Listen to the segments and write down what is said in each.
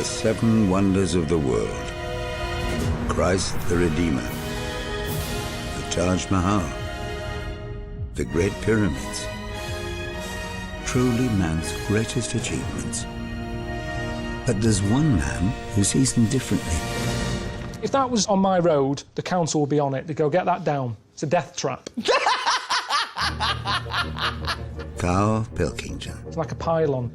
the 7 wonders of the world. Christ the Redeemer, the Taj Mahal, the Great Pyramids. Truly man's greatest achievements. But there's one man who sees them differently. If that was on my road, the council would be on it. They'd go, get that down. It's a death trap. Carl Pilkington. It's like a pylon.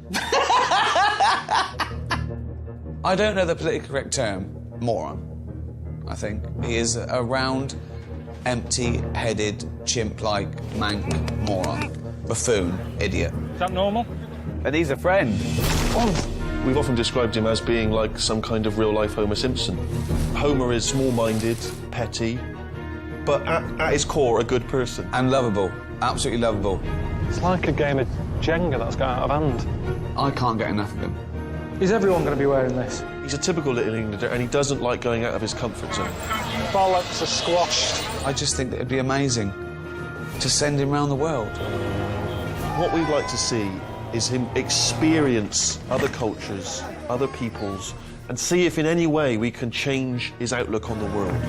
I don't know the politically correct term. Moron, I think. He is a round, empty-headed, chimp-like, mank moron. Buffoon, idiot. Is that normal? And he's a friend. Oh. We've often described him as being like some kind of real-life Homer Simpson. Homer is small-minded, petty, but at his core, a good person. And lovable. Absolutely lovable. It's like a game of Jenga that's got out of hand. I can't get enough of him. Is everyone going to be wearing this? He's a typical little Englander, and he doesn't like going out of his comfort zone. Bollocks are squashed. I just think that it'd be amazing to send him around the world. What we'd like to see is him experience other cultures, other peoples, and see if in any way we can change his outlook on the world.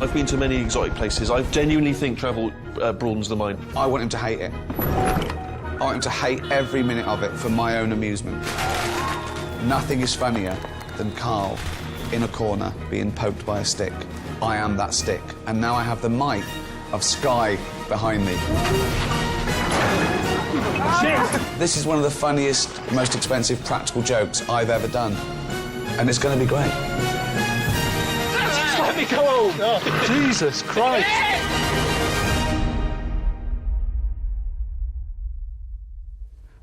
I've been to many exotic places. I genuinely think travel broadens the mind. I want him to hate it. I want him to hate every minute of it for my own amusement. Nothing is funnier than Carl in a corner being poked by a stick. I am that stick, and now I have the might of Sky behind me. This is one of the funniest, most expensive practical jokes I've ever done. And it's going to be great. Let me go home! Oh, Jesus Christ!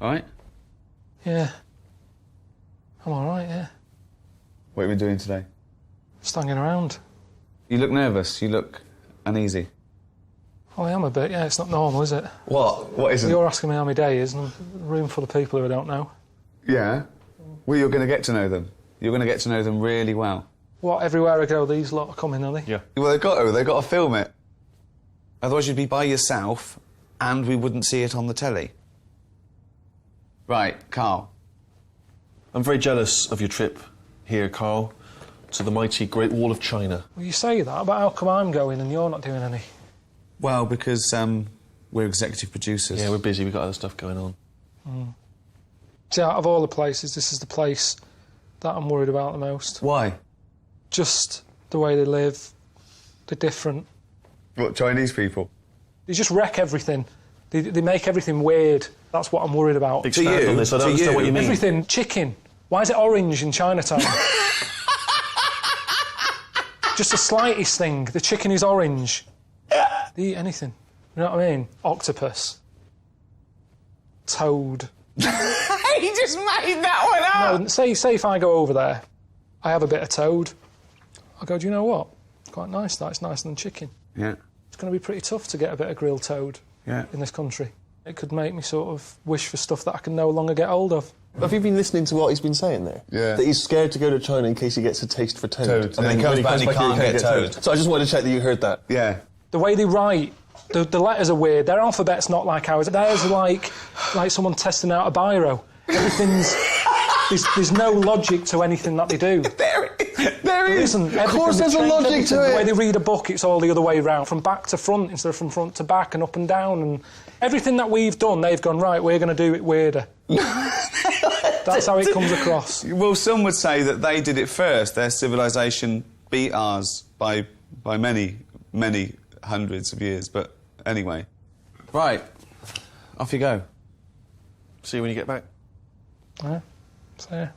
All right? Yeah. I'm all right, yeah. What have you been doing today? Just hanging around. You look nervous. You look uneasy. Oh, I am a bit, yeah. It's not normal, is it? What? What isn't? You're asking me how my day is, and a room full of people who I don't know. Yeah? Well, you're going to get to know them. You're going to get to know them really well. What, everywhere I go, these lot are coming, are they? Yeah. Well, they've got to film it. Otherwise you'd be by yourself and we wouldn't see it on the telly. Right, Carl. I'm very jealous of your trip here, Carl, to the mighty Great Wall of China. Well, you say that, but how come I'm going and you're not doing any? Well, because we're executive producers. Yeah, we're busy. We've got other stuff going on. Mm. See, out of all the places, this is the place that I'm worried about the most. Why? Just the way they live. They're different. What, Chinese people? They just wreck everything. They make everything weird. That's what I'm worried about. Expand on this. I don't understand what you mean. Everything. Chicken. Why is it orange in Chinatown? Just the slightest thing. The chicken is orange. They eat anything. You know what I mean? Octopus. Toad. He just made that one up! No, say if I go over there, I have a bit of toad. I go, do you know what? It's quite nice, that. It's nicer than chicken. Yeah. It's going to be pretty tough to get a bit of grilled toad in this country. It could make me sort of wish for stuff that I can no longer get hold of. Have you been listening to what he's been saying there? Yeah. That he's scared to go to China in case he gets a taste for toad. And then he comes back and he can't get toad. So I just wanted to check that you heard that. Yeah. The way they write, the letters are weird. Their alphabet's not like ours. Theirs are like someone testing out a biro. Everything's... there's no logic to anything that they do. There isn't. Of course there's a logic to it. The way they read a book, it's all the other way round, from back to front instead of from front to back and up and down. And everything that we've done, they've gone, right, we're going to do it weirder. That's how it comes across. Well, some would say that they did it first. Their civilization beat ours by many, many hundreds of years. But anyway. Right. Off you go. See you when you get back. Yeah. So, yeah.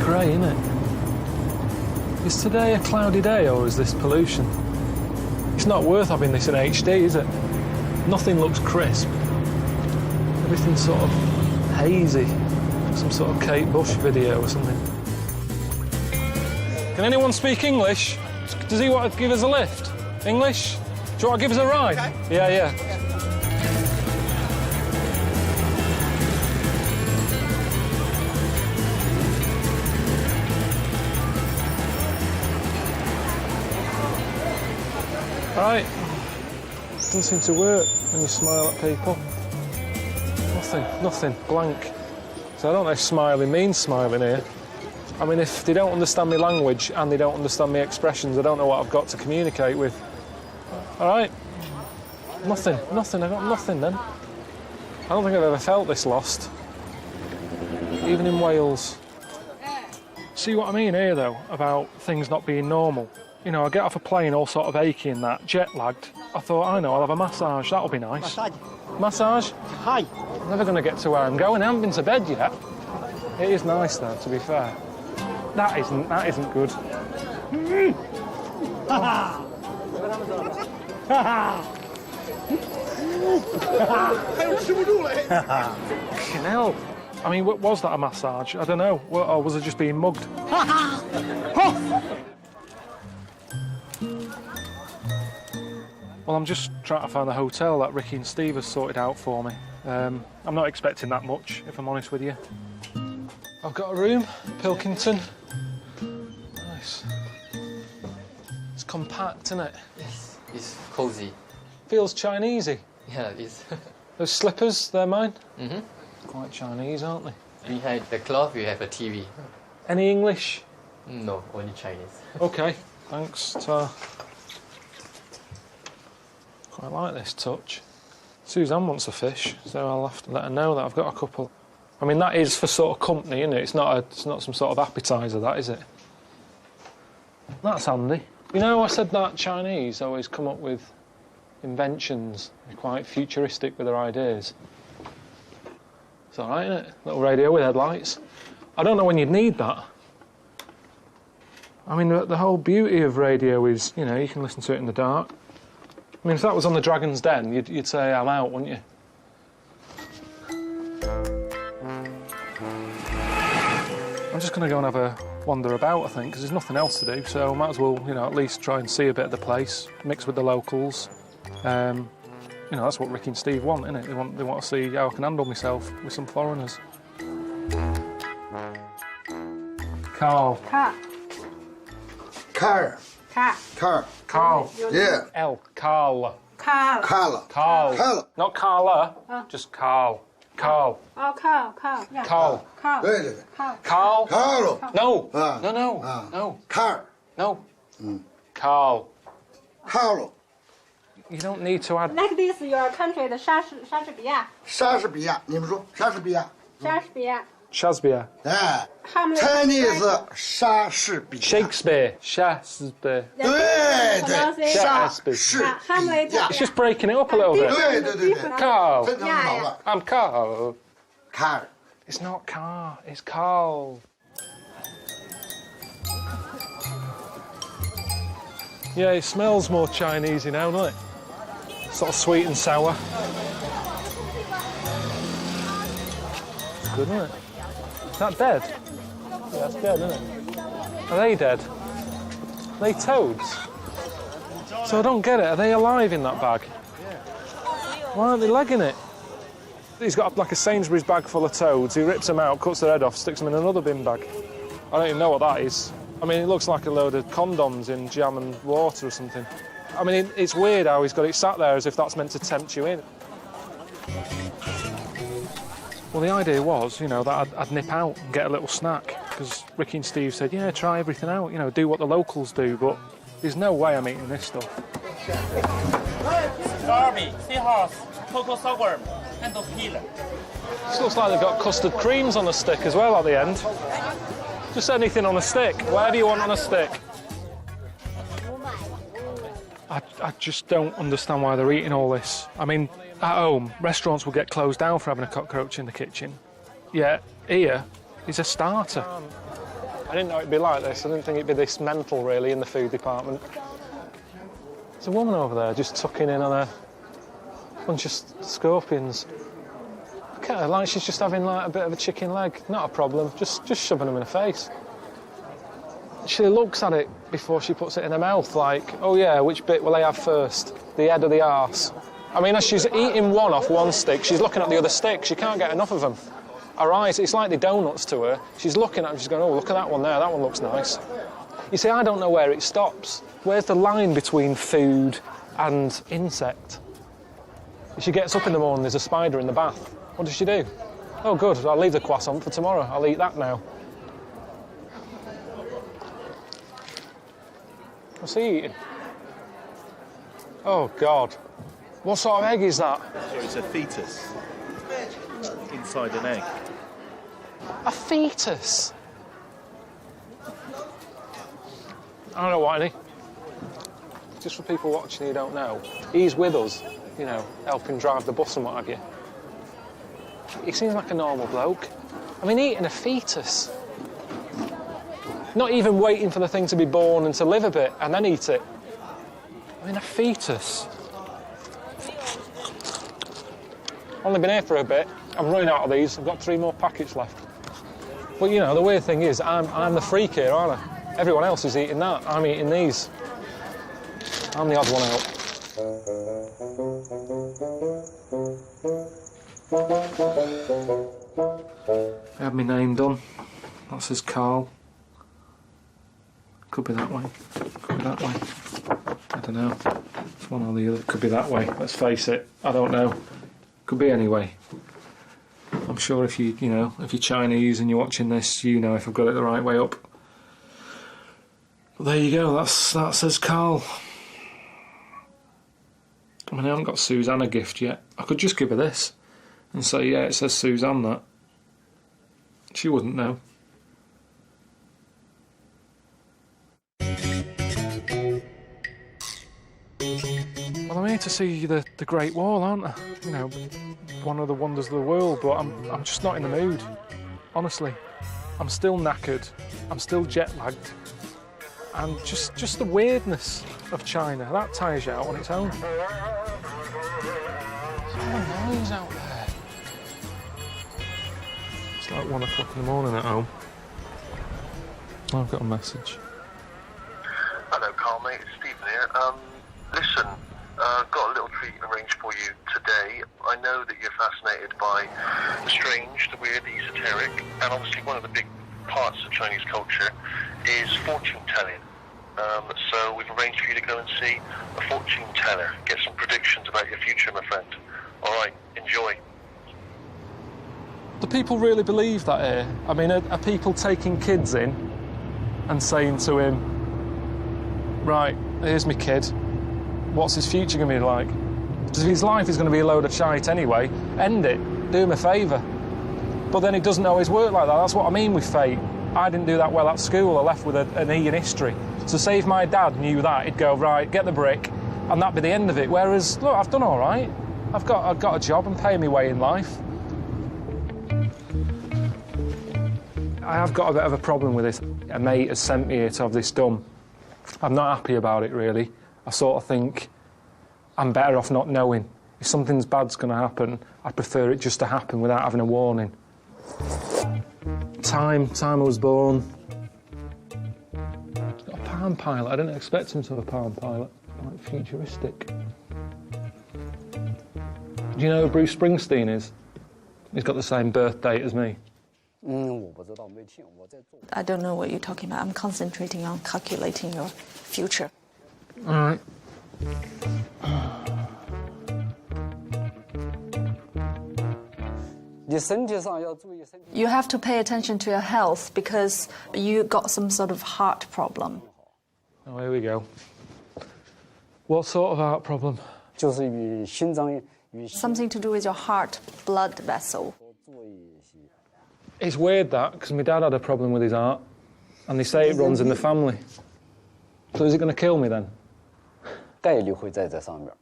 Grey, isn't it? Is today a cloudy day or is this pollution? It's not worth having this in HD, is it? Nothing looks crisp. Everything's sort of hazy. Some sort of Kate Bush video or something. Can anyone speak English? Does he want to give us a lift? English? Do you want to give us a ride? Okay. Yeah. Right. Doesn't seem to work when you smile at people. Nothing, blank. So I don't know if smiling means smiling here. I mean, if they don't understand my language and they don't understand my expressions, I don't know what I've got to communicate with. All right? Nothing, I got nothing then. I don't think I've ever felt this lost. Even in Wales. See what I mean here, though, about things not being normal? You know, I get off a plane all sort of achy and that, jet-lagged. I thought, I know, I'll have a massage, that'll be nice. Massage? Hi. I'm never going to get to where I'm going. I haven't been to bed yet. It is nice, though, to be fair. That isn't good. Fucking hell. I mean, was that a massage? I don't know. Or was I just being mugged? Well, I'm just trying to find the hotel that Ricky and Steve have sorted out for me. I'm not expecting that much, if I'm honest with you. I've got a room, Pilkington. Nice. It's compact, isn't it? Yes, it's cozy. Feels Chinesey. Yeah, it is. Those slippers, they're mine? Mm-hmm. Quite Chinese, aren't they? Behind the cloth, you have a TV. Any English? No, only Chinese. OK, thanks, Ta. Quite like this touch. Suzanne wants a fish, so I'll have to let her know that I've got a couple. I mean, that is for sort of company, isn't it? It's not some sort of appetiser, that, is it? That's handy. You know, I said that Chinese always come up with inventions. They're quite futuristic with their ideas. It's all right, isn't it? Little radio with headlights. I don't know when you'd need that. I mean, the whole beauty of radio is, you know, you can listen to it in the dark. I mean, if that was on the Dragon's Den, you'd say, I'm out, wouldn't you? I'm just going to go and have a wander about, I think, because there's nothing else to do, so I might as well, you know, at least try and see a bit of the place, mix with the locals. You know, that's what Ricky and Steve want, innit? They want to see how I can handle myself with some foreigners. Carl. Car. Car. Car. Car. Carl. Yeah. L. Carl. Carl. Carla. Carl. Carl. Not Carla, just Carl. Carl. Oh, Carl. Yeah. Carl. Carl. 对对对 Carl. Carl. Carlo. No. Ah. No. Ah. No. Car. No. Carl. Carlo. You don't need to add... Like this, your country, the 莎士比亚。莎士比亚，你们说莎士比亚？莎士比亚。 Shakespeare. 哎 Hamlet. ，Chinese 莎士比亚。 Shakespeare. Shakespeare. 对对，莎士 Hamlet. 比亚。 It's just breaking it up a little bit. 对对对对， Carl. 真的很好了。 I'm Carl. Car. It's not car, it's Carl. Yeah, it smells more Chinesey now, doesn't it? Sort of sweet and sour. It's good, isn't it? Is that dead? Yeah, that's dead, isn't it? Are they dead? Are they toads? So I don't get it. Are they alive in that bag? Why aren't they legging it? He's got like a Sainsbury's bag full of toads. He rips them out, cuts their head off, sticks them in another bin bag. I don't even know what that is. I mean, it looks like a load of condoms in jam and water or something. I mean, it's weird how he's got it sat there as if that's meant to tempt you in. Well, the idea was, you know, that I'd nip out and get a little snack, because Ricky and Steve said, yeah, try everything out, you know, do what the locals do, but there's no way I'm eating this stuff. Darby, seahorse, cocoa sorghum, and peel. This looks like they've got custard creams on a stick as well at the end. Just anything on a stick, whatever you want on a stick. I just don't understand why they're eating all this. I mean, at home, restaurants will get closed down for having a cockroach in the kitchen. Yeah, here is a starter. I didn't know it'd be like this. I didn't think it'd be this mental, really, in the food department. There's a woman over there just tucking in on a bunch of scorpions. Look at her, like she's just having like a bit of a chicken leg. Not a problem, just shoving them in her face. She looks at it before she puts it in her mouth, like, oh yeah, which bit will I have first? The head or the arse? I mean, as she's eating one off one stick, she's looking at the other stick. She can't get enough of them. Her eyes, it's like the donuts to her. She's looking at them, she's going, oh, look at that one there, that one looks nice. You see, I don't know where it stops. Where's the line between food and insect. She gets up in the morning, there's a spider in the bath. What does she do? Oh, good, I'll leave the croissant for tomorrow. I'll eat that now. What's he eating? Oh, God. What sort of egg is that? So it's a fetus inside an egg. A fetus? I don't know what any. Just for people watching who don't know, he's with us, you know, helping drive the bus and what have you. He seems like a normal bloke. I mean, eating a fetus. Not even waiting for the thing to be born and to live a bit and then eat it. I mean, a fetus. Only been here for a bit. I'm running out of these. I've got 3 more packets left. But, you know, the weird thing is, I'm the freak here, aren't I? Everyone else is eating that. I'm eating these. I'm the odd one out. I had my name done. That says Carl. Could be that way. Could be that way. I don't know. It's one or the other. Could be that way. Let's face it. I don't know. Could be anyway. I'm sure if you know, if you're Chinese and you're watching this, you know if I've got it the right way up. But there you go. That says Carl. I mean, I haven't got Suzanne a gift yet. I could just give her this and say, yeah, it says Suzanne that. She wouldn't know. Well, I'm here to see the Great Wall, aren't I? You know, one of the wonders of the world, but I'm just not in the mood, honestly. I'm still knackered, I'm still jet-lagged, and just the weirdness of China, that tires you out on its own. There's no noise out there. It's like 1 o'clock in the morning at home. I've got a message. Hello, Carl, mate. It's Stephen here. Listen, got a little treat arranged for you today. I know that you're fascinated by the strange, the weird, the esoteric, and obviously one of the big parts of Chinese culture is fortune telling. So we've arranged for you to go and see a fortune teller, get some predictions about your future, my friend. All right, enjoy. Do people really believe that here? I mean, are people taking kids in and saying to him, right, here's my kid, what's his future going to be like? Because if his life is going to be a load of shite anyway, end it, do him a favour. But then it doesn't always work like that. That's what I mean with fate. I didn't do that well at school. I left with an E in history. So say if my dad knew that, he'd go, right, get the brick, and that'd be the end of it. Whereas, look, I've done all right. I've got a job and paying me way in life. I have got a bit of a problem with this. A mate has sent me here to have this done. I'm not happy about it, really. I sort of think I'm better off not knowing. If something's bad's going to happen, I prefer it just to happen without having a warning. Time I was born. He's got a Palm Pilot. I didn't expect him to have a Palm Pilot. Quite futuristic. Do you know who Bruce Springsteen is? He's got the same birth date as me. I don't know what you're talking about. I'm concentrating on calculating your future. All right. You have to pay attention to your health because you got some sort of heart problem. Oh, here we go. What sort of heart problem? Something to do with your heart blood vessel. It's weird, that, because my dad had a problem with his heart, and they say it runs in the family. So is it going to kill me, then? 90%.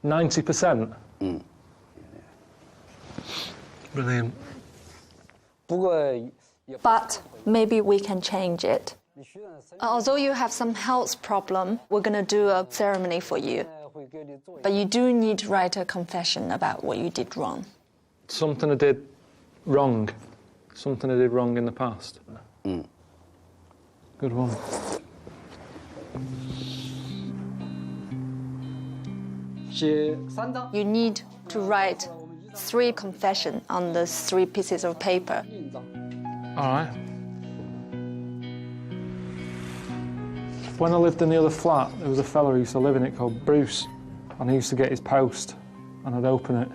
90%? Brilliant. But maybe we can change it. Although you have some health problem, we're going to do a ceremony for you. But you do need to write a confession about what you did wrong. Something I did wrong. Something I did wrong in the past. Good one. You need to write 3 confessions on the 3 pieces of paper. All right. When I lived in the other flat, there was a fella who used to live in it called Bruce, and he used to get his post, and I'd open it.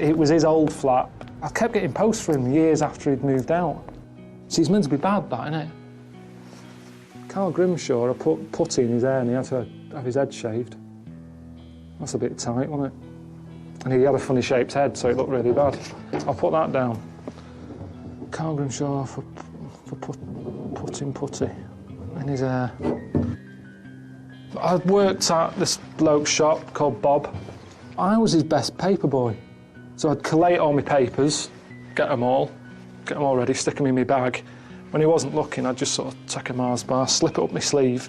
It was his old flat. I kept getting posts for him years after he'd moved out. See, it's meant to be bad, that, isn't it? Carl Grimshaw, I put putty in his hair and he had to have his head shaved. That's a bit tight, wasn't it? And he had a funny shaped head, so it looked really bad. I'll put that down. Carl Grimshaw for putting putty in his hair. I worked at this bloke's shop called Bob. I was his best paper boy. So I'd collate all my papers, get them all ready, stick them in my bag. When he wasn't looking, I'd just sort of take a Mars bar, slip it up my sleeve,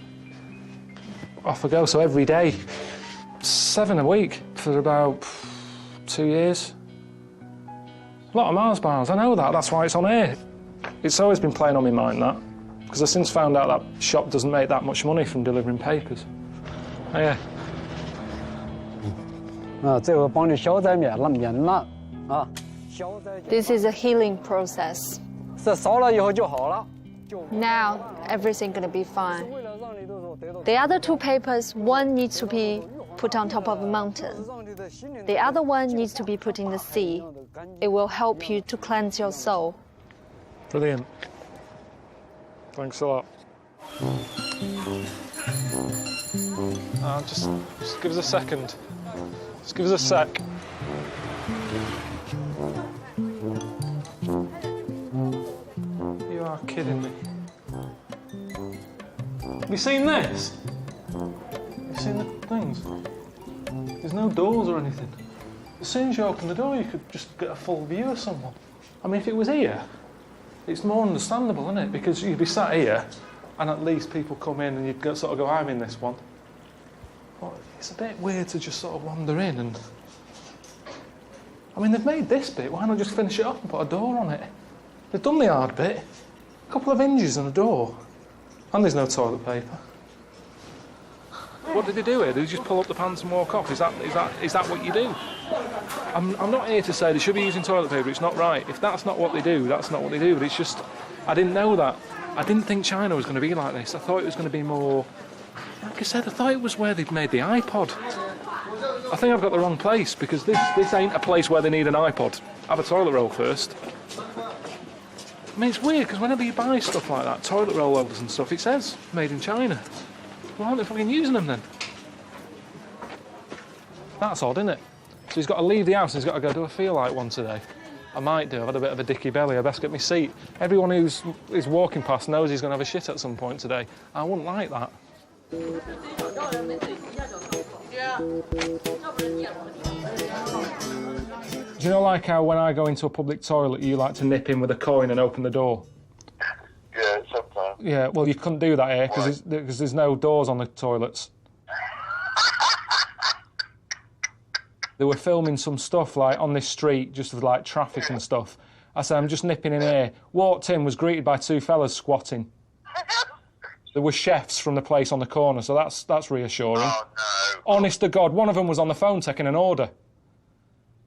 off I go. So every day, 7 a week for about 2 years. A lot of Mars bars, I know that, that's why it's on here. It's always been playing on my mind, that, because I've since found out that shop doesn't make that much money from delivering papers. Oh, yeah. This is a healing process. Now, everything's gonna be fine. The other 2 papers, one needs to be put on top of a mountain. The other one needs to be put in the sea. It will help you to cleanse your soul. Brilliant. Thanks a lot. Just give us a second. Just give us a sec. You are kidding me. Have you seen this? Have you seen the things? There's no doors or anything. As soon as you open the door, you could just get a full view of someone. I mean, if it was here, it's more understandable, isn't it? Because you'd be sat here, and at least people come in and you'd sort of go, I'm in this one. But it's a bit weird to just sort of wander in and... I mean, they've made this bit, why not just finish it up and put a door on it? They've done the hard bit. A couple of hinges and a door. And there's no toilet paper. What did they do here? Did they just pull up the pants and walk off? Is that what you do? I'm not here to say they should be using toilet paper, it's not right. If that's not what they do, that's not what they do. But it's just, I didn't know that. I didn't think China was going to be like this. I thought it was going to be more... Like I said, I thought it was where they'd made the iPod. I think I've got the wrong place, because this ain't a place where they need an iPod. Have a toilet roll first. I mean, it's weird, because whenever you buy stuff like that, toilet roll holders and stuff, it says made in China. Why aren't they fucking using them then? That's odd, isn't it? So he's got to leave the house and he's got to go, do I feel like one today? I might do, I've had a bit of a dicky belly, I best get my seat. Everyone who's walking past knows he's going to have a shit at some point today. I wouldn't like that. Do you know, like how when I go into a public toilet, you like to nip in with a coin and open the door? Yeah, sometimes. Yeah, well, you couldn't do that here because there's no doors on the toilets. They were filming some stuff like on this street, just with like traffic and stuff. I said, I'm just nipping in here. Walked in, was greeted by 2 fellas squatting. There were chefs from the place on the corner, so that's reassuring. Oh, no. Honest to God, one of them was on the phone taking an order.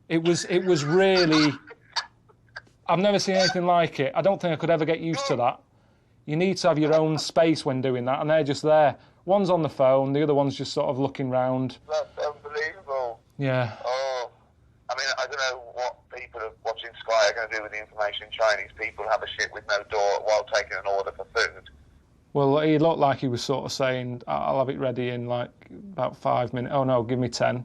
It was really... I've never seen anything like it. I don't think I could ever get used to that. You need to have your own space when doing that, and they're just there. One's on the phone, the other one's just sort of looking round. That's unbelievable. Yeah. Oh, I mean, I don't know what people watching Sky are going to do with the information Chinese people have a shit with no door while taking an order for food. Well, he looked like he was sort of saying, I'll have it ready in, like, about 5 minutes. Oh, no, give me 10.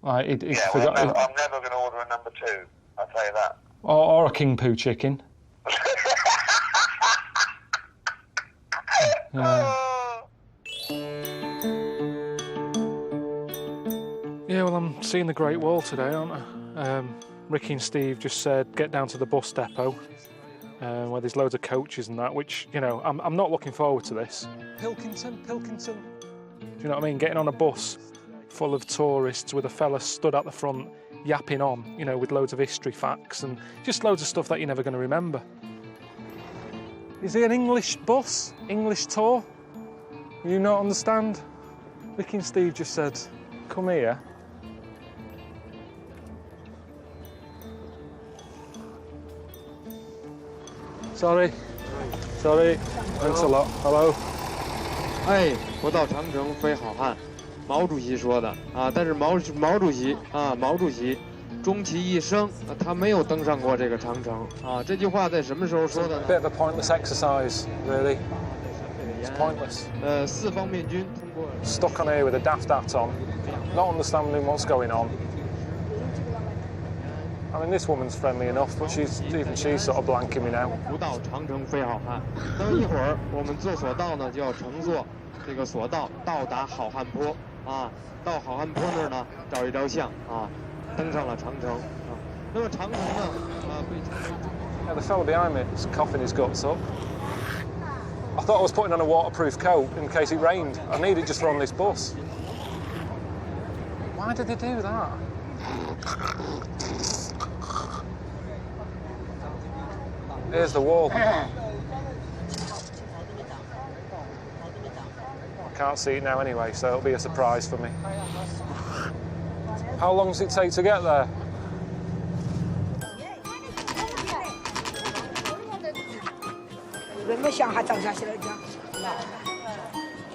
Like, I'm never going to order a number 2, I'll tell you that. Or a king poo chicken. Yeah. Yeah, well, I'm seeing the Great Wall today, aren't I? Ricky and Steve just said, get down to the bus depot. Where there's loads of coaches and that, which, you know, I'm not looking forward to this. Pilkington. Do you know what I mean? Getting on a bus full of tourists with a fella stood at the front yapping on, you know, with loads of history facts and just loads of stuff that you're never going to remember. Is it an English bus? English tour? You not understand? Ricky and Steve just said, come here. Sorry. Thanks a lot. Hello. 哎，不到长城非好汉，毛主席说的啊。但是毛主席终其一生，他没有登上过这个长城啊。这句话在什么时候说的呢 Bit of a pointless exercise, really. It's pointless. 四方面军通过 Stuck on here with a daft hat on, not understanding what's going on. I mean, this woman's friendly enough, but even she's sort of blanking me now. 不到长城非好汉。等一会儿我们坐索道呢，就要乘坐这个索道到达好汉坡啊。到好汉坡那儿呢，照一照相啊，登上了长城啊。那么长城呢，被称为。Yeah, the fellow behind me is coughing his guts up. I thought I was putting on a waterproof coat in case it rained. I need it just for on this bus. Why did they do that? Here's the wall. I can't see it now anyway, so it'll be a surprise for me. How long does it take to get there?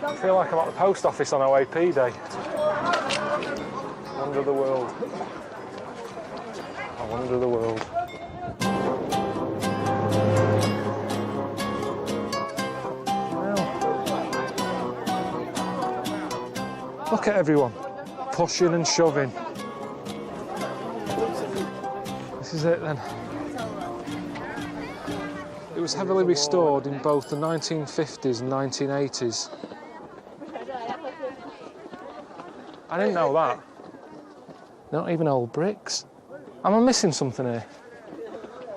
I feel like I'm at the post office on OAP day. Wonder the world. I wonder the world. Look at everyone, pushing and shoving. This is it then. It was heavily restored in both the 1950s and 1980s. I didn't know that. Not even old bricks. Am I missing something here?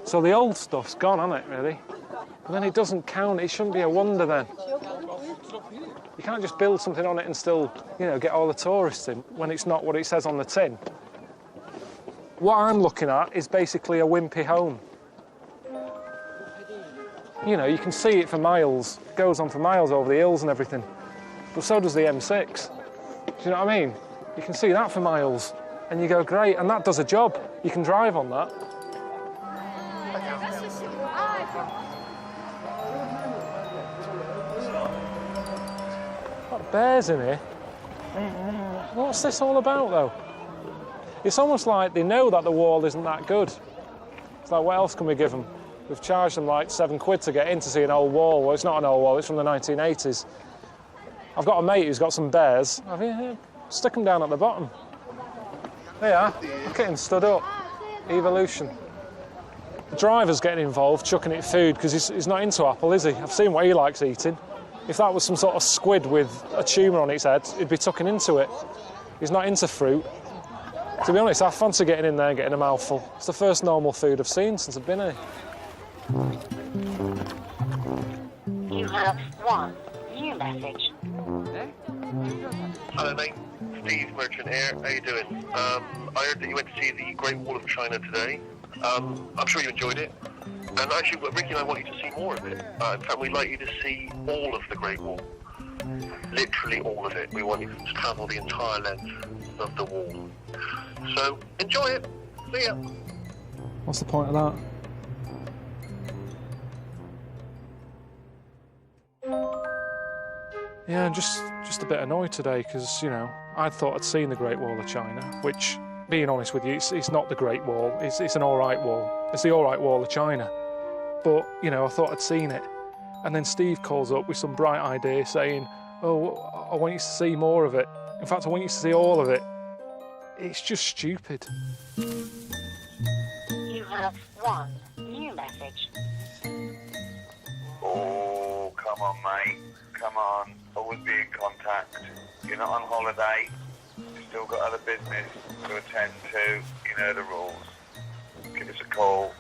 So the old stuff's gone, hasn't it, really? But then it doesn't count, it shouldn't be a wonder then. You can't just build something on it and still, you know, get all the tourists in when it's not what it says on the tin. What I'm looking at is basically a wimpy home. You know, you can see it for miles. It goes on for miles over the hills and everything. But so does the M6. Do you know what I mean? You can see that for miles. And you go, great, and that does a job. You can drive on that. Got bears in here. What's this all about, though? It's almost like they know that the wall isn't that good. It's like, what else can we give them? We've charged them like £7 to get in to see an old wall. Well, it's not an old wall, it's from the 1980s. I've got a mate who's got some bears. Stick them down at the bottom. There you are. Look at him stood up. Evolution. The driver's getting involved, chucking it food, because he's not into apple, is he? I've seen what he likes eating. If that was some sort of squid with a tumour on its head, he'd be tucking into it. He's not into fruit. To be honest, I fancy getting in there and getting a mouthful. It's the first normal food I've seen since I've been here. You have one new message. Hello, mate. Steve Merchant here. How you doing? I heard that you went to see the Great Wall of China today. I'm sure you enjoyed it. And actually, Ricky and I want you to see more of it. In fact, we'd like you to see all of the Great Wall. Literally all of it. We want you to travel the entire length of the wall. So, enjoy it. See ya. What's the point of that? Yeah, I'm just a bit annoyed today because, you know, I thought I'd seen the Great Wall of China, which, being honest with you, it's not the Great Wall. It's an all right wall. It's the all right Wall of China. But, you know, I thought I'd seen it. And then Steve calls up with some bright idea saying, oh, I want you to see more of it. In fact, I want you to see all of it. It's just stupid. You have one new message. Oh, come on, mate. Come on. Always be in contact. You're not on holiday. You've still got other business to attend to. You know the rules. Give us a call.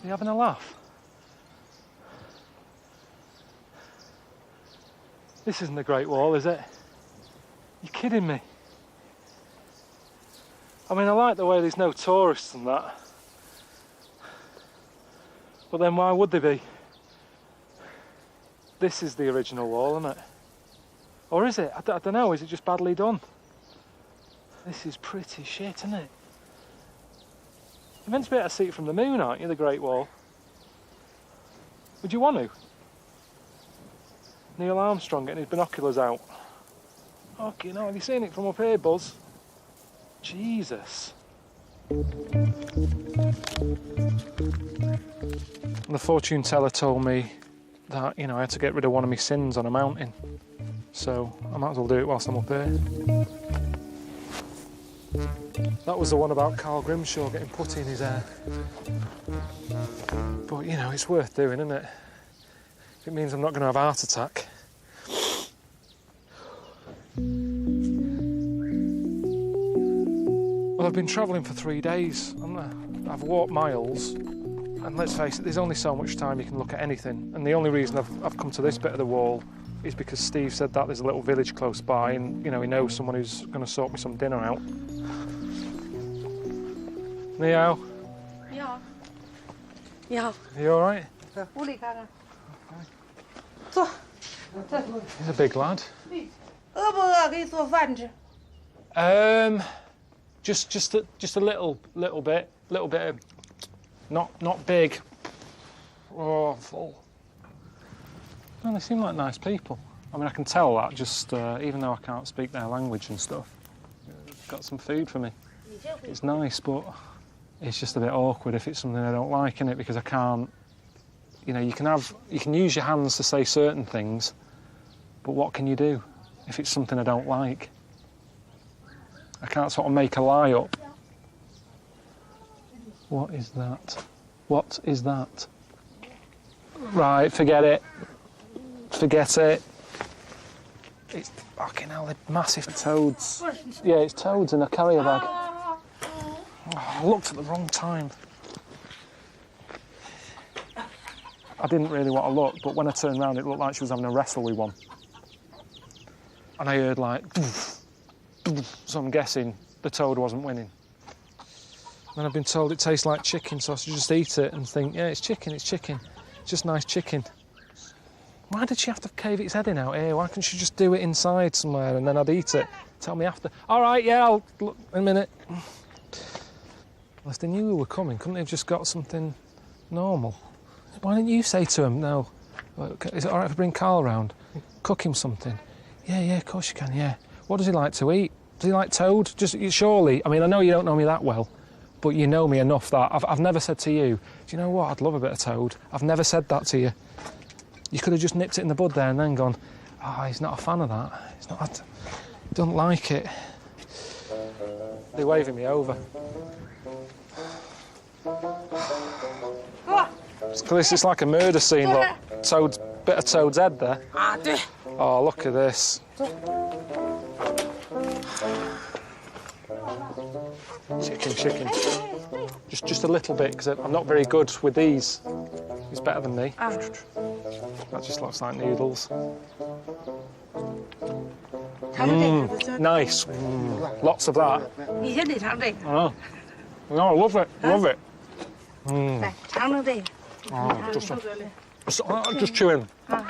Are you having a laugh? This isn't the Great Wall, is it? You're kidding me. I mean, I like the way there's no tourists and that. But then why would they be? This is the original wall, isn't it? Or is it? I don't know, is it just badly done? This is pretty shit, isn't it? You're meant to be able to see it from the moon, aren't you, the Great Wall? Would you want to? Neil Armstrong getting his binoculars out. Okay, no, have you seen it from up here, Buzz? Jesus. And the fortune teller told me that, you know, I had to get rid of one of my sins on a mountain. So I might as well do it whilst I'm up here. That was the one about Carl Grimshaw getting putty in his hair. But, you know, it's worth doing, isn't it? If it means I'm not going to have a heart attack. Well, I've been travelling for 3 days. I've walked miles. And let's face it, there's only so much time you can look at anything. And the only reason I've come to this bit of the wall is because Steve said that there's a little village close by and, you know, he knows someone who's going to sort me some dinner out. Neo? Yeah. Yeah. Are you all right? He's a big lad. Just a little bit of, not big. Oh, full. No, they seem like nice people. I mean, I can tell that just even though I can't speak their language and stuff. They've got some food for me. It's nice, but it's just a bit awkward if it's something I don't like, innit? Because I can't. You know, you can use your hands to say certain things, but what can you do if it's something I don't like? I can't sort of make a lie up. What is that? What is that? Right, forget it. Forget it. It's fucking hell, they're massive toads. Yeah, it's toads in a carrier bag. Oh, I looked at the wrong time. I didn't really want to look, but when I turned around, it looked like she was having a wrestle with one. And I heard like, so I'm guessing the toad wasn't winning. And I've been told it tastes like chicken, so I should just eat it and think, yeah, it's chicken, it's chicken. It's just nice chicken. Why did she have to cave its head in out here? Why couldn't she just do it inside somewhere and then I'd eat it? Tell me after. All right, yeah, I'll look in a minute. Well, if they knew we were coming, couldn't they have just got something normal? Why didn't you say to him, no, is it all right if I bring Carl round? Cook him something. Yeah, of course you can, yeah. What does he like to eat? Does he like toad? Just surely, I mean, I know you don't know me that well, but you know me enough that I've never said to you, do you know what, I'd love a bit of toad. I've never said that to you. You could have just nipped it in the bud there and then gone, oh, he's not a fan of that. He's not, don't like it. They're waving me over. It's like a murder scene, look. Bit of Toad's head there. Oh, look at this. Chicken. Just a little bit, because I'm not very good with these. He's better than me. That just looks like noodles. Nice. Lots of that. Oh. No, I love it. Love it. Just chewing. I'm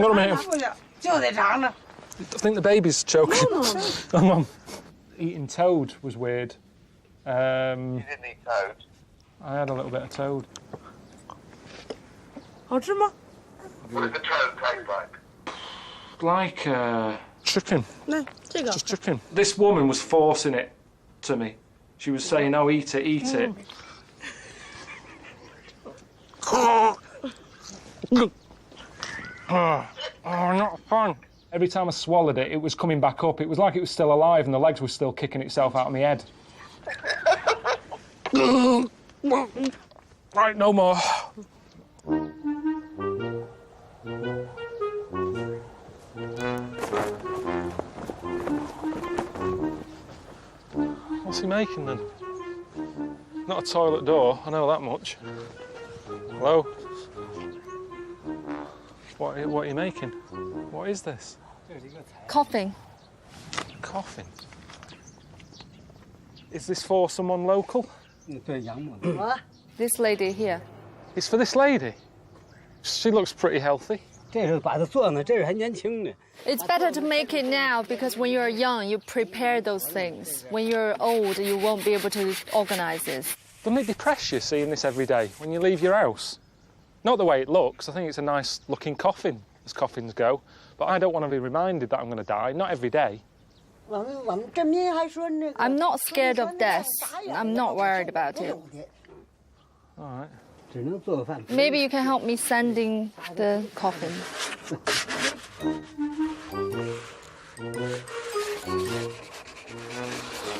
gonna make him. I think the baby's choking. No. Eating toad was weird. You didn't eat toad? I had a little bit of toad. What does the toad taste like? Like chicken. Just chicken. This woman was forcing it to me. She was saying, "Oh, eat it, eat it." Oh, not fun. Every time I swallowed it, it was coming back up. It was like it was still alive and the legs were still kicking itself out of my head. Right, no more. What's he making then? Not a toilet door, I know that much. Hello? What are you making? What is this? Coughing. Coughing? Is this for someone local? This lady here. It's for this lady? She looks pretty healthy. It's better to make it now because when you're young, you prepare those things. When you're old, you won't be able to organize this. Doesn't it depress you seeing this every day when you leave your house? Not the way it looks. I think it's a nice looking coffin, as coffins go. But I don't want to be reminded that I'm going to die, not every day. I'm not scared of death. I'm not worried about it. All right. Maybe you can help me sanding the coffin.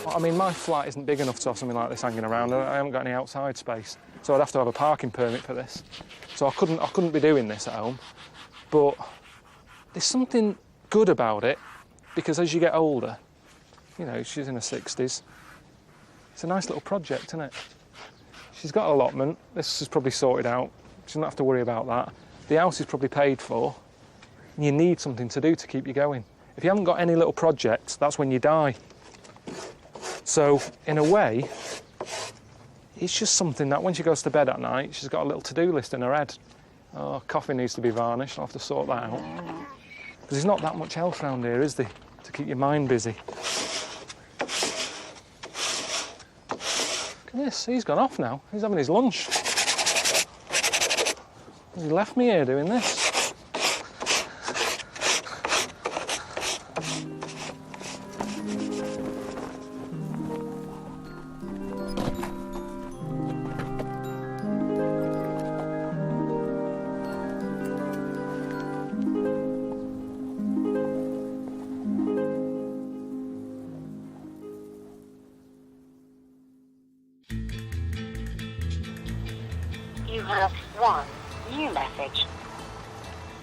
I mean, my flat isn't big enough to have something like this hanging around. I haven't got any outside space, so I'd have to have a parking permit for this. So I couldn't be doing this at home. But there's something good about it, because as you get older, you know, she's in her 60s. It's a nice little project, isn't it? She's got an allotment. This is probably sorted out. She doesn't have to worry about that. The house is probably paid for. And you need something to do to keep you going. If you haven't got any little projects, that's when you die. So, in a way, it's just something that when she goes to bed at night, she's got a little to-do list in her head. Oh, coffee needs to be varnished. I'll have to sort that out. Because there's not that much else around here, is there, to keep your mind busy? Look at this, he's gone off now. He's having his lunch. He left me here doing this. You have one new message.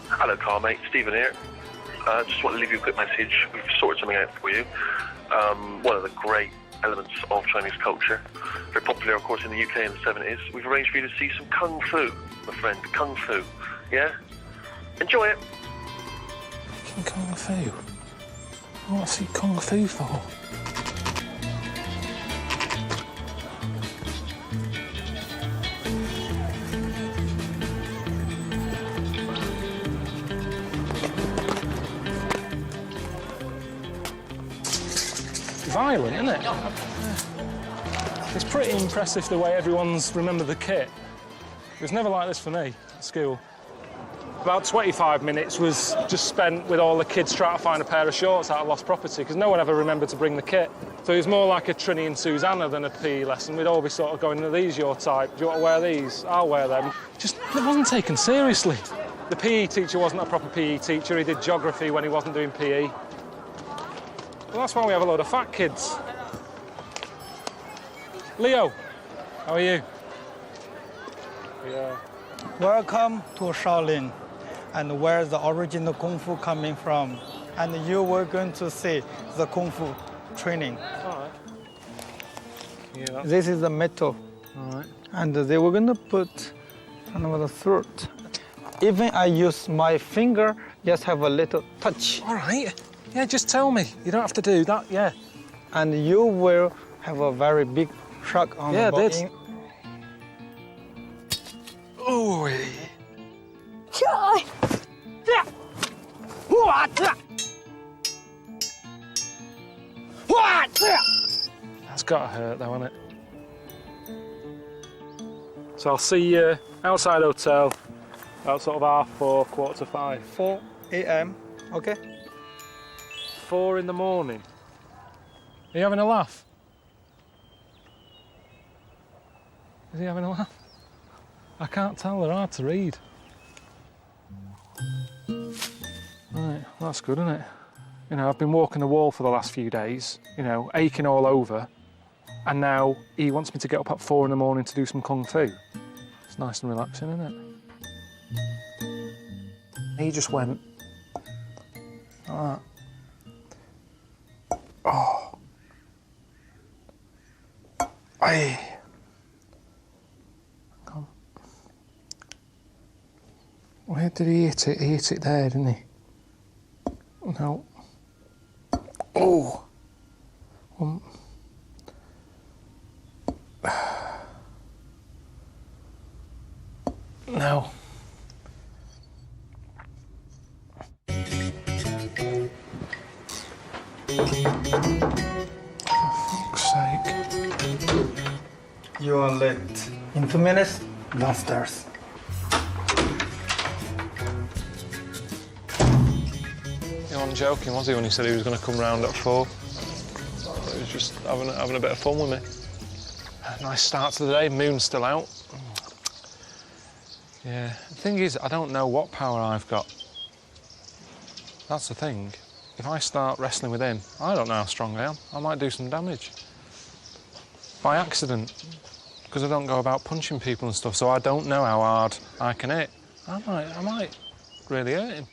Hello, Carl, mate. Stephen here. Just want to leave you a quick message. We've sorted something out for you. One of the great elements of Chinese culture, very popular, of course, in the UK in the 70s. We've arranged for you to see some Kung Fu, my friend. Kung Fu. Yeah? Enjoy it. Kung Fu? What's he Kung Fu for? Violent, isn't it? It's pretty impressive the way everyone's remembered the kit. It was never like this for me at school. About 25 minutes was just spent with all the kids trying to find a pair of shorts out of lost property because no one ever remembered to bring the kit. So it was more like a Trini and Susanna than a PE lesson. We'd all be sort of going, are these your type? Do you want to wear these? I'll wear them. Just, it wasn't taken seriously. The PE teacher wasn't a proper PE teacher. He did geography when he wasn't doing PE. Well, that's why we have a load of fat kids. Leo, how are you? Yeah. Welcome to Shaolin, and where the original Kung Fu coming from. And you were going to see the Kung Fu training. All right. Yeah, this is the metal. All right. And they were going to put under the throat. Even I use my finger, just have a little touch. All right. Yeah, just tell me. You don't have to do that, yeah. And you will have a very big shock on the body. Yeah, I did. Oh. That's gotta hurt though, hasn't it? So I'll see you outside hotel about sort of 4:30, 4:45. 4 a.m. Okay. 4 in the morning. Are you having a laugh? Is he having a laugh? I can't tell, they're hard to read. Right, that's good, isn't it? You know, I've been walking the wall for the last few days, you know, aching all over, and now he wants me to get up at 4 in the morning to do some Kung Fu. It's nice and relaxing, isn't it? He just went like that. Oh. Aye. Come. Where did he hit it? He hit it there, didn't he? No. Oh. No. You are late. In 2 minutes, downstairs. He wasn't joking, was he, when he said he was going to come round at 4? He was just having a bit of fun with me. Nice start to the day, moon's still out. Yeah, the thing is, I don't know what power I've got. That's the thing. If I start wrestling with him, I don't know how strong I am. I might do some damage. By accident. Because I don't go about punching people and stuff, so I don't know how hard I can hit. I might really hurt him.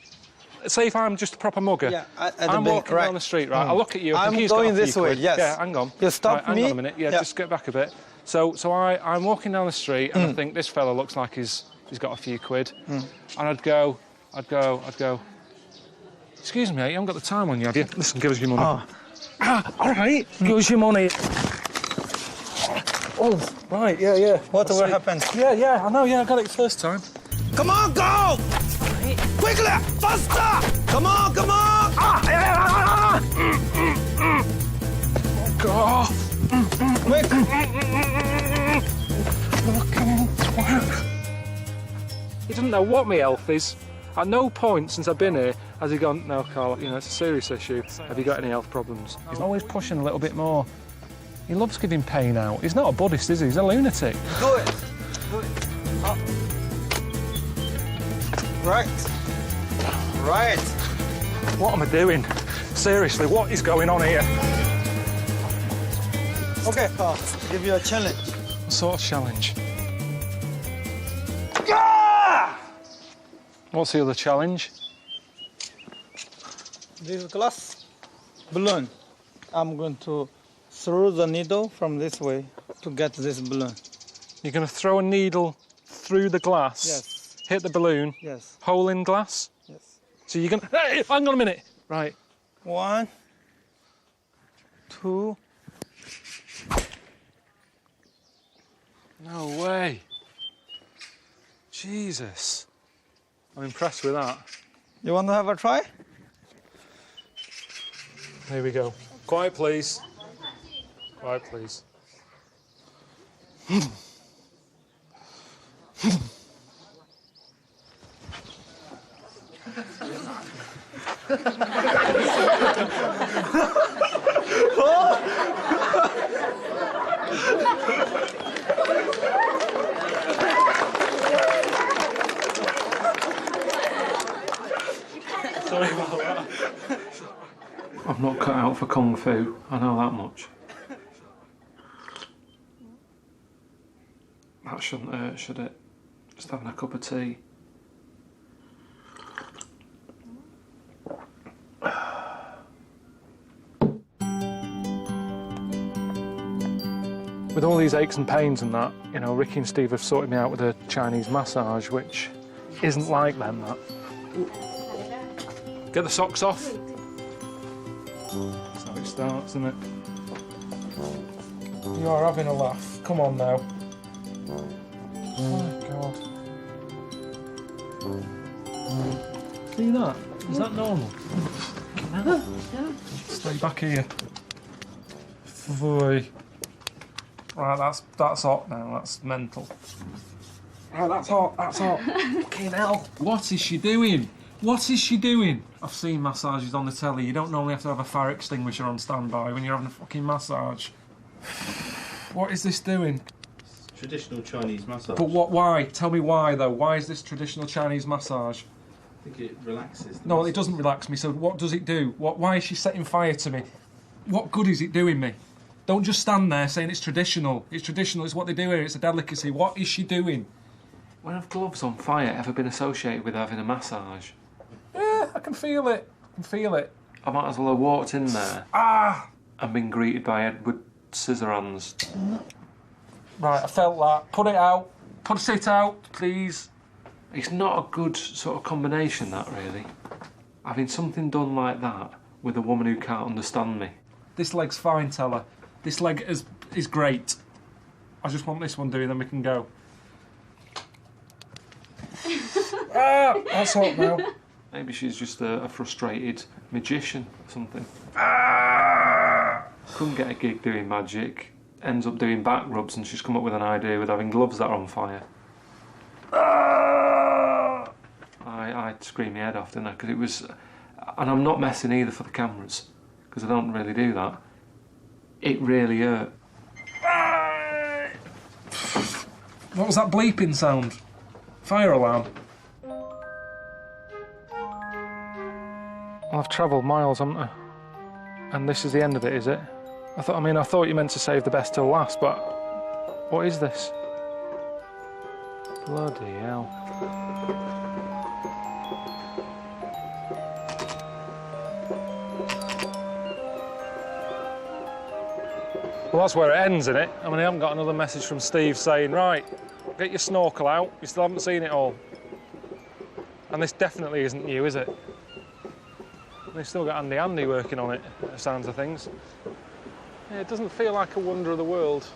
Say if I'm just a proper mugger. Yeah, I'm walking down the street, right? I look at you. I think I'm he's got going a few this way. quid. Yes. Yeah, hang on. You stop right, me. Hang on a minute. Yeah, just get back a bit. So I'm walking down the street and I think this fella looks like he's got a few quid, and I'd go. Excuse me, you haven't got the time on you, have you? Listen, give us your money. All right, give us your money. Oh, right, yeah. Whatever happened? Yeah, I know, I got it first time. Come on, go! Quickly! Faster! Come on! God. Quick! Fucking twat. He doesn't know what my health is. At no point since I've been here has he gone, no, Carl, it's a serious issue. Have you got any health problems? He's always pushing a little bit more. He loves giving pain out. He's not a Buddhist, is he? He's a lunatic. Do it. Up. Right. What am I doing? Seriously, what is going on here? Okay, Carl, give you a challenge. What sort of challenge? What's the other challenge? This glass balloon. I'm going to throw the needle from this way to get this balloon. You're going to throw a needle through the glass? Yes. Hit the balloon? Yes. Hole in glass? Yes. So you're going to... Hey, hang on a minute. Right. 1, 2. No way. Jesus. I'm impressed with that. You want to have a try? Here we go. Quiet, please. Quiet, please. Sorry about that. I'm not cut out for Kung Fu, I know that much. That shouldn't hurt, should it? Just having a cup of tea. With all these aches and pains and that, Ricky and Steve have sorted me out with a Chinese massage, which isn't like them, that. Get the socks off. That's how it starts, isn't it? You are having a laugh. Come on now. Oh my God. See that? Is that normal? Stay back here. Boy. Right, that's hot now. That's mental. Right, that's hot. Fucking hell. What is she doing? I've seen massages on the telly. You don't normally have to have a fire extinguisher on standby when you're having a fucking massage. What is this doing? Traditional Chinese massage. But what? Why? Tell me why, though. Why is this traditional Chinese massage? I think it relaxes. No, it doesn't relax me. So what does it do? Why is she setting fire to me? What good is it doing me? Don't just stand there saying it's traditional. It's traditional. It's what they do here. It's a delicacy. What is she doing? When have gloves on fire ever been associated with having a massage? Yeah, I can feel it. I might as well have walked in there and been greeted by Edward Scissorhands. Right, I felt that. Put it out. Put it out, please. It's not a good sort of combination, that, really. Having something done like that with a woman who can't understand me. This leg's fine, tell her. This leg is great. I just want this one doing, then we can go. That's hot now. Maybe she's just a frustrated magician or something. Couldn't get a gig doing magic. ends up doing back rubs, and she's come up with an idea with having gloves that are on fire. I'd scream my head off, didn't I? Because it was... And I'm not messing either for the cameras, because I don't really do that. It really hurt. What was that bleeping sound? Fire alarm. Well, I've travelled miles, haven't I? And this is the end of it, is it? I thought you meant to save the best till last, but what is this? Bloody hell. Well, that's where it ends, isn't it? I mean, I haven't got another message from Steve saying, right, get your snorkel out, you still haven't seen it all. And this definitely isn't new, is it? They've still got Andy working on it, by the sounds of things. Yeah, it doesn't feel like a wonder of the world,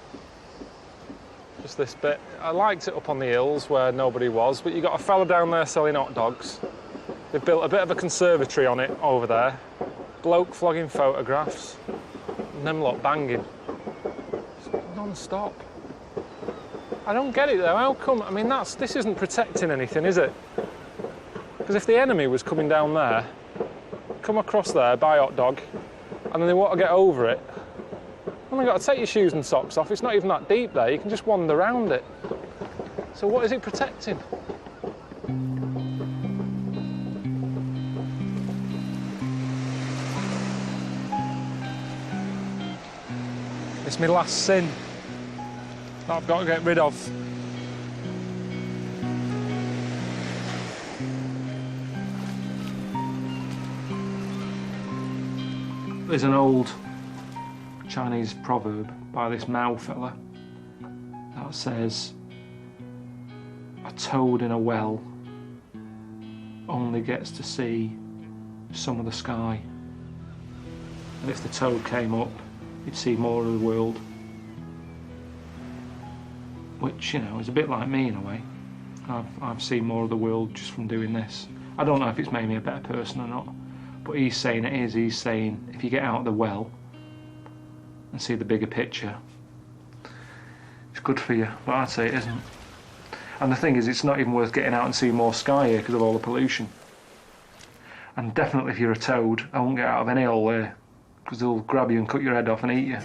just this bit. I liked it up on the hills where nobody was, but you got a fella down there selling hot dogs. They've built a bit of a conservatory on it over there. Bloke flogging photographs, and them lot banging. Non-stop. I don't get it though, how come? I mean, this isn't protecting anything, is it? Because if the enemy was coming down there, come across there, buy a hot dog, and then they want to get over it, well, you've got to take your shoes and socks off. It's not even that deep there, you can just wander around it. So what is it protecting? It's my last sin that I've got to get rid of. There's an old Chinese proverb by this Mao fella that says, a toad in a well only gets to see some of the sky. And if the toad came up, you'd see more of the world. Which, you know, is a bit like me in a way. I've seen more of the world just from doing this. I don't know if it's made me a better person or not, but he's saying it is. He's saying if you get out of the well and see the bigger picture, it's good for you, but I'd say it isn't. And the thing is, it's not even worth getting out and seeing more sky here because of all the pollution. And definitely if you're a toad, I won't get out of any hole there, because they'll grab you and cut your head off and eat you.